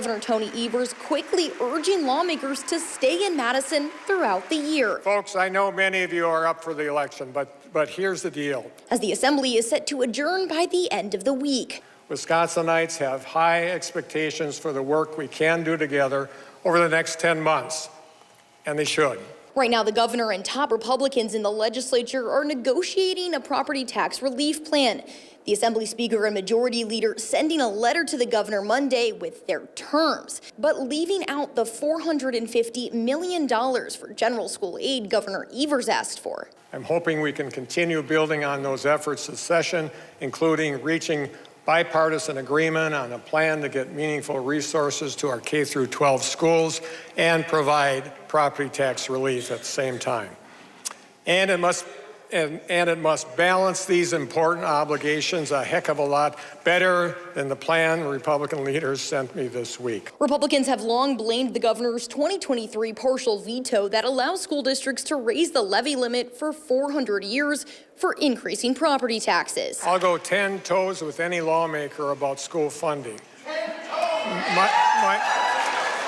Governor Tony Evers quickly urging lawmakers to stay in Madison throughout the year. Folks, I know many of you are up for the election, but here's the deal. As the assembly is set to adjourn by the end of the week. Wisconsinites have high expectations for the work we can do together over the next 10 months, and they should. Right now, the governor and top Republicans in the legislature are negotiating a property tax relief plan. The Assembly Speaker and Majority Leader sending a letter to the governor Monday with their terms, but leaving out the $450 million for general school aid Governor Evers asked for. I'm hoping we can continue building on those efforts this session, including reaching bipartisan agreement on a plan to get meaningful resources to our K-12 schools and provide property tax relief at the same time. And it must balance these important obligations a heck of a lot better than the plan Republican leaders sent me this week. Republicans have long blamed the governor's 2023 partial veto that allows school districts to raise the levy limit for 400 years for increasing property taxes. I'll go 10 toes with any lawmaker about school funding.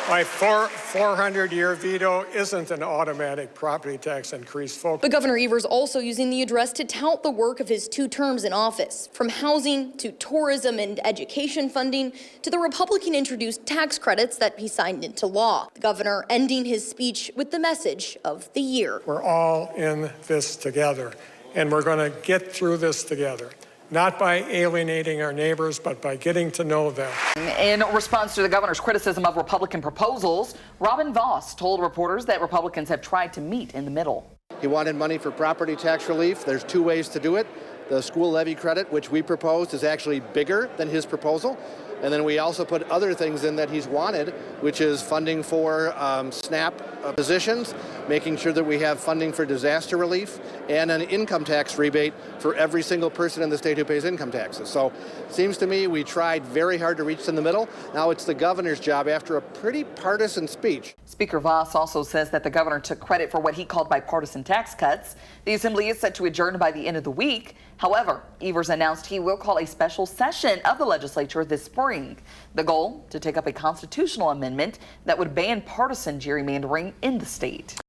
My 400-year veto isn't an automatic property tax increase, folks. But Governor Evers also using the address to tout the work of his 2 terms in office, from housing to tourism and education funding to the Republican-introduced tax credits that he signed into law. The governor ending his speech with the message of the year. We're all in this together, and we're going to get through this together. Not by alienating our neighbors, but by getting to know them. In response to the governor's criticism of Republican proposals, Robin Voss told reporters that Republicans have tried to meet in the middle. He wanted money for property tax relief. There's 2 ways to do it. The school levy credit, which we proposed, is actually bigger than his proposal. And then we also put other things in that he's wanted, which is funding for SNAP positions, making sure that we have funding for disaster relief, and an income tax rebate for every single person in the state who pays income taxes. So it seems to me we tried very hard to reach in the middle. Now it's the governor's job after a pretty partisan speech. Speaker Voss also says that the governor took credit for what he called bipartisan tax cuts. The assembly is set to adjourn by the end of the week. However, Evers announced he will call a special session of the legislature this spring. The goal, to take up a constitutional amendment that would ban partisan gerrymandering in the state.